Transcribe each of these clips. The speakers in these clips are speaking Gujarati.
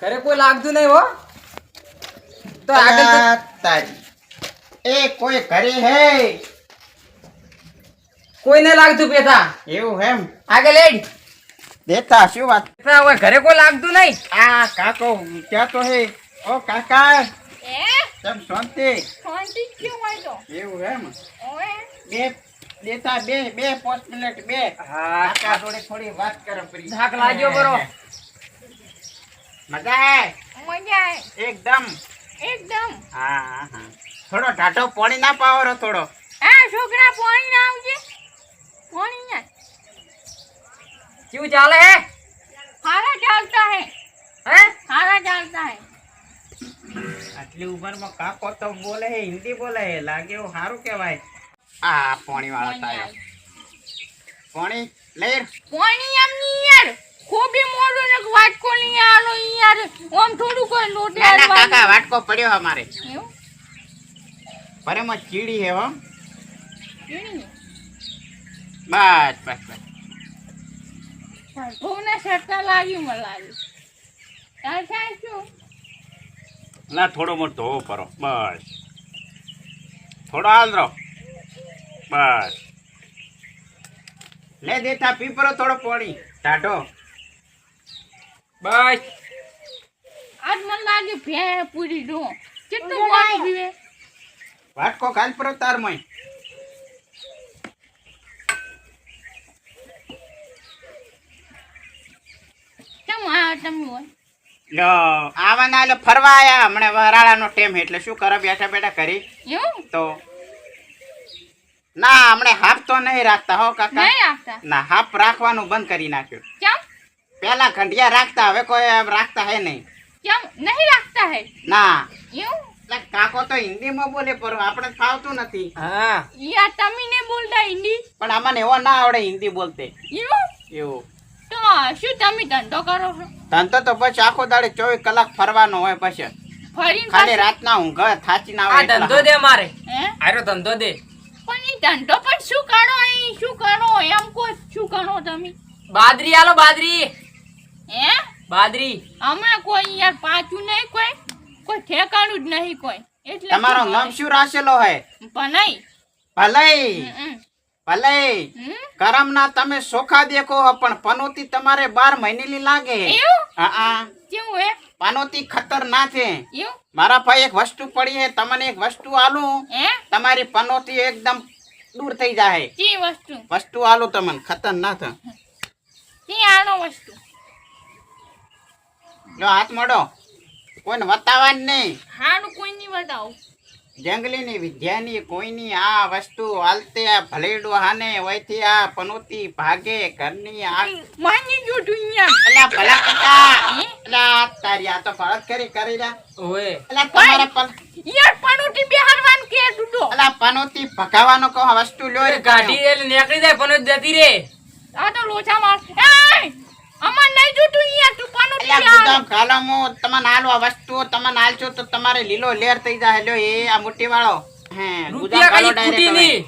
ઘરે કોઈ લાગતું નહીં હો. તો આગળ તારી એ કોઈ ઘરે હે? કોઈ નહીં લાગતું પેથા. એવું એમ? આગળ લેડ દેતા શું વાત? પેથા હવે ઘરે કોઈ લાગતું નહીં. આ કાકો ક્યાં તો હે? ઓ કાકા એ તમ શાંતિ? શાંતિ ક્યું હોય તો એવું એમ? ઓએ બે દેતા બે 5 મિનિટ બે. હા કાકા જોડે થોડી વાત કરો પડી. થાક લાગ્યો બરો. મજા હે? મજા આવે એકદમ. એકદમ. હા હા હા. થોડો ઢાઢો પાણી ના પાવરો થોડો. આ છોકરા પાણી ના આવજે પાણી ના કેવું ચાલે હે? હારા ચાલતા હે હે હારા ચાલતા હે આટલી ઉંમરમાં કાકો તો બોલે હે, હિન્દી બોલે હે, લાગે એવું સારું કહેવાય. આ પાણી વાળો તાયો પાણી લે. પાણી આમ ની યાર ખોબી મોડું ને વાટકો ની આલો યાર ઓમ થોડું કોઈ લોટે ના ના કાકા વાટકો પડ્યો અમારે. એવું પરેમાં ચીડી હે હો. કેણી બસ બસ બસ. ભૂને સટ્ટા લાગ્યું મને લાગ્યું તાર થાય શું ના થોડો મોટો ધોવો પરો બસ. થોડો હાલ રહો બસ. લે દેતા પી પરો થોડો પાણી ટાઢો. બસ આજ મને લાગે ભે પૂરી દો કેટલું પાણી પીવે વાટકો ખાલ પરો તાર મય. કેમ આ તમે હોય લો આવાના લે ફરવા આયા હમણે વરાળાનો ટેમ એટલે શું કરે બેઠા બેઠા કરી એવું તો. ના હમણે હાફ તો નહીં રાખતા હો કાકા. નહીં રાખતા ના હાફ રાખવાનું બંધ કરી નાખ્યું. કેમ પેલા ઘંટિયા રાખતા હવે કોઈ એમ રાખતા હે નહીં. કેમ નહીં રાખતા હે ના એવું એટલે કાકો તો હિન્દીમાં બોલે પણ આપણે ફાવતું નથી. હા યા તમે ને બોલતા હિન્દી પણ અમને એવો ના આવડે હિન્દી બોલતે એવું એવું. તો શું તમે ધંધો કરો છો ધંધો તો પછી આખો દાડે 24 કલાક ફરવાનો હોય પછી ફરીને ખાલી પાછું- રાતના ઊંઘ થાચી ના આ આવે ધંધો એટલા. દે મારે. હે આરો ધંધો દે. પણ એ ધંધો પણ શું કરો અહીં શું કરો એમ કો શું કરો તમે બાદરી આલો બાદરી. હે બાદરી અમે કોઈ યાર પાછું નહીં કોઈ ઠેકાણું જ નહીં કોઈ એટલે તમારો શું નામ કરે? શું રાખેલો હે? પણ નહીં ભલે હમ, ભલે હમ. કરમ ના તમે સોખા દેખો હો, પણ પનોતી તમારે 12 મહિનેની લાગે. એવું હા કેવું હે પનોતી ખતરનાક છે. એવું મારા ભાઈ એક વસ્તુ પડી હે, તમને એક વસ્તુ આલું હે તમારી પનોતી એકદમ દૂર થઈ જાય. તે વસ્તુ આલું તમને ખતરનાક. તે આનો વસ્તુ જો હાથ મોડો કોઈને વતાવવાની નહીં. હાનું કોઈ નહીં બતાવું જંગલીની વિદ્યાની કોઈની આ વસ્તુ હાલતે આ ભલેડું હાને વયથી આ પનોતી ભાગે ઘરની આ. માની જો દુનિયા અલ્યા ભલા કાકા હે? અલ્યા તારી આ તો ભરત કરી રહ્યા. ઓએ અલ્યા તમારે યાર પનોટી બિહારવાન કે દુડો અલ્યા પનોતી ભગાવાનો કહો વસ્તુ લ્યો રે ગાડી એટલે નીકળી જાય પણ જતી રે. આ તો લોચા માર એ અમાર નહીં જોતું યાર તું પનોટી અલ્યા બિહાર ગુદામ ખાલામો તમને આલો આ વસ્તુ તમને આલજો તો તમારે લીલો લેર થઈ જાય. લ્યો એ આ મુઠ્ઠી વાળો હે ગુદામ રૂપિયા ખાલો કઈ ખૂટી ડાયરેક્ટ ની.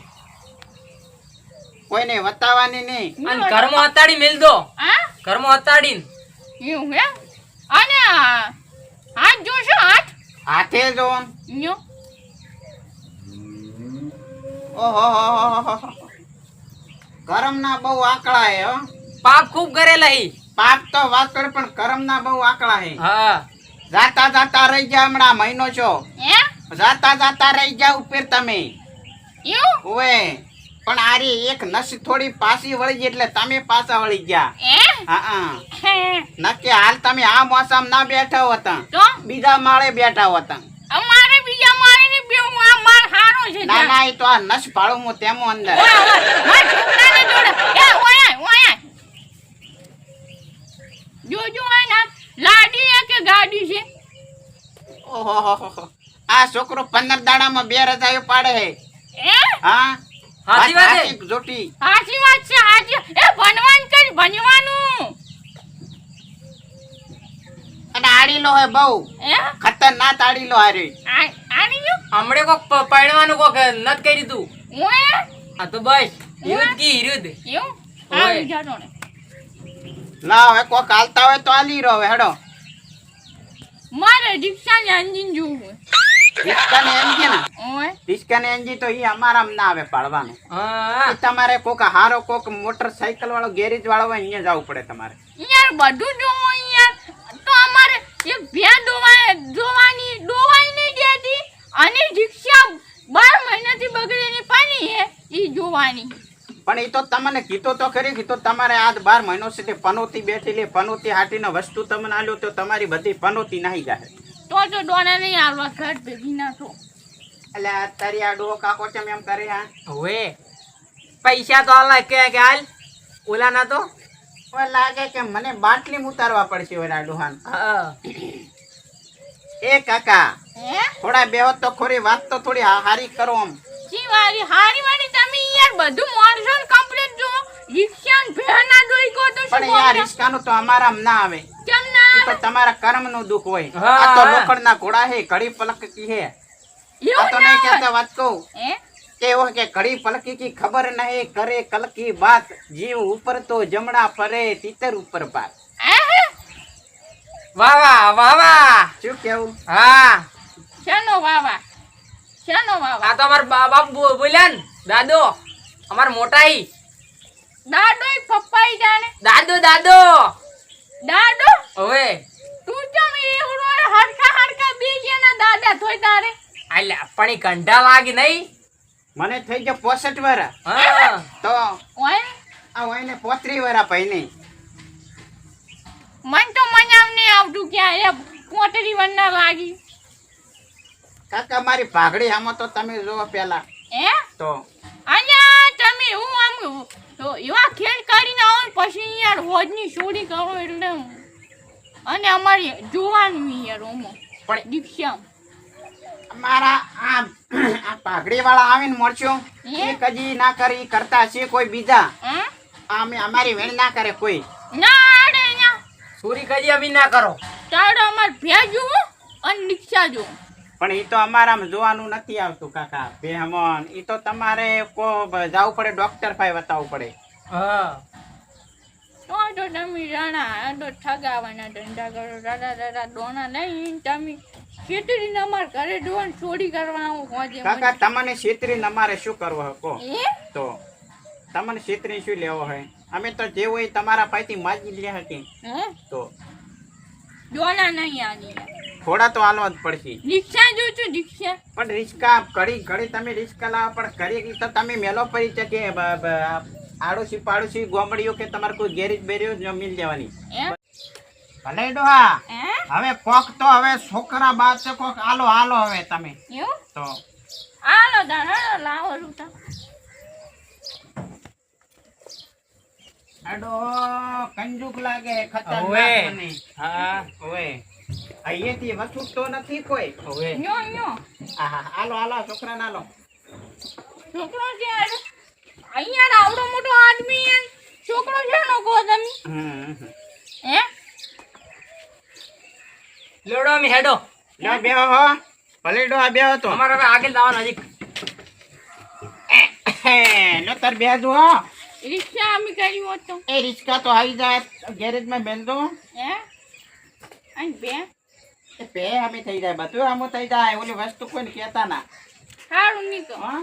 કોઈને વતાવવાની નહીં. અને ઘરમાં હતાડી મેલ દો. હા ઘરમાં હતાડીને એવું હે અને હાથ જોશો હાથ હાથે જો ન્યો ઓહો કરમ ના બહુ આકળા હે હો. પાપ ખૂબ કરેલા હી. પાપ તો વાત કરે પણ કરમ ના બહુ આકળા હે. હા જાતા જાતા રહી ગયા હમણાં મહિનો છો. હે જાતા જાતા રહી ગયા ઉપર તમે એવું ઓએ પણ આરી એક નસ થોડી પાછી વળી ગઈ એટલે તમે પાછા વળી ગયા. હે હા હે નક્કી હાલ તમે આ મોસમ ના બેઠા હતા તો બીજા માળે બેઠા હતા. અમારે બીજા મારે ને બે હું આ માર હારો છે ના ના એ તો આ નસ પાડું હું તેમ અંદર. માર છોકરાને જોડે એ ઓયા જોજો આ ના લાડી હે કે ગાડી છે ઓહો આ છોકરો 15 દાડામાં 2 રજાયો પાડે હે. એ હા હાચી વાત હે. હાચી જોટી સાચી વાત છે સાચી એ ભણવાનું અને આડીલો હે બહુ એ ખતરનાક આડીલો હારી. આની જો હમણે કોક પરણવાનું કોક નત કરી તું. ઓયા આ તો બસ હિરુદ કી હિરુદ. એવું ઓય. આ જાતો ને ના હવે કોક હાલતા હોય તો આલી રહ્યો હવે હેડો. મારે રિક્ષાને એન્જિન જોવું રિસ્કાને એન્જિન ઓય રિસ્કાને એન્જિન તો ઈ અમારામાં ના આવે પાડવાનું. ઈ તમારે કોક હારો કોક મોટરસાઇકલ વાળો ગેરેજ વાળો હોય અહીંયા જવું પડે તમારે. યાર બધું જોવો યાર તો અમારે એક ભ્યા જોવાની ડોવાઈ નહીં દેતી અને રિક્ષા 12 મહિનાથી બગડેલી પાણી હે ઈ જોવાની. પણ ઈ તો તમને કીધું તો ખરી કીધું તમારે આજ 12 મહિનો સુધી પનોતી બેઠેલી પનોતી હાટીનો વસ્તુ તમને આલ્યો તો તમારી બધી પનોતી નાહી જાય. તો ડોના નહીં આવવા ઘર ભેગી ના થો. એટલે તારી આ ડોહો કાકો ચમ એમ કરે હા? હવે પૈસા તો આલા કે હાલ ઓલા ના તો હવે લાગે કે મને બાટલી ઉતારવા પડશે ઓલા ડોહાન. એ કાકા હે થોડા બેહો તો ખોરી વાત તો થોડી હારી કરો આમ. જીવારી હારી વાળી તમે યાર બધું મોડર્ન કમ્પ્લીટ જો રિક્ષા ને ભેના દોઈ કો તો પણ યાર રિસ્કાનું તો અમારામાં ના આવે. કેમ ના ઈ તો તમારા કર્મનું દુઃખ હોય. હા. આ તો લોખંડના ઘોડા હે ઘડી પલકી હે. આ તો નહીં કહેતા વાત કહું હે કેવો કે ઘડી પલકી કી ખબર નહીં કરે કલ કી બાત જીવ ઉપર તો જમણા ફરે તીતર ઉપર પાર. વાહ વાહ શું કેવું? હા શાનો વાવા આ તો અમાર બાપ બોલ્યા ને દાદો અમાર મોટા ઈ દાડોય પપ્પાઈ જાણે દાદો દાડો હવે તું કેમ એવડો હરખા બીજેના દાદા થોય તારે આલ્યા પણ ઈ કંઢા લાગી નહીં. મને થઈ ગયા 65 વર્ષ હા તો ઓય આ હોય ને 35 વર્ષ પહેલી. મન તો મનાવ નહીં આવતું ક્યારે પોતરી વન્ના લાગી. કાકા મારી પાઘડી આમાં તો તમે જોવો પેલા હે તો અહીંયા તમે હું આમ તો એવા ખેલ કરીને આવો ને પછી યાર હોજની ચોરી કરો એટલે અને અમારી જોવાનું યાર ઓમો પણ દીક્ષા મારા આ પાઘડી વાળા આવીને મળશો હે? એ કજી ના કરે ઈ કરતા છે કોઈ બીજા. હા અમારી વેણ ના કરે કોઈ. ના આડે ના સુરી કજી અમી ના કરો. તારો અમાર ભ્યા જોવો અને દીક્ષા જોવો. પણ ઈ તો અમારામાં જોવાનું નથી આવતું કાકા બેહમન. ઈ તો તમારે જવું પડે ડોક્ટર પાસે બતાવવું પડે. હા તો તમે રાણા તો ઠગાવાના ધંધા કરો દાદા ડોના નહીં તમે ખેતરીને અમાર ઘરે જોવાનું ચોરી કરવા આવું હોજે કાકા તમને છેતરીને અમારે શું કરવું હે કહો? એ તો તમને છેતરી શું લેવો હોય? અમે તો જે હોય તમારા પાસેથી માજી લે હતી હે તો ડોના નહીં આની થોડા તો હાલવા જ પડશે. રિક્ષા જો છું રિક્ષા પણ રિસ્કા ઘડી તમે રિસ્કા લાવો પણ ઘડી તો તમે મેલો પડી છે કે આડોશી પાડોશી ગોમડીઓ કે તમારે કોઈ ગેરેજ બેરીઓ જ મિલ જવાની. એમ ભલે ડોહા હે હવે કોક તો હવે છોકરા બાદ છે કોક હાલો હવે તમે એવું તો આલો દાડા લાવો રૂટા આડો કંજુક લાગે હવે ખતરનાક મને. હા ઓય અહીંયાથી વછુટ તો નથી કોઈ. હવે યો આહા હાલો છોકરા ના લો. છોકરો છે યાર અહીંયા આવડો મોટો આદમી એમ છોકરો છે નો કહો તમે હે લેડો અમી હેડો લો બેહો હો ભલે ડોહા બેહો તો અમારે હવે આગળ જવાનું હજી. લો તાર બેહજો હો. રિક્ષા અમે કરી હોત તો એ રિસ્કા તો આવી જાય ગેરેજ માં બેન દો. હે અને બે એ પે અમે થઈ જાય બધું આમ થઈ જાય ઓલી વસ્તુ કોઈને કહેતા ના. સારું નહીં કહો હા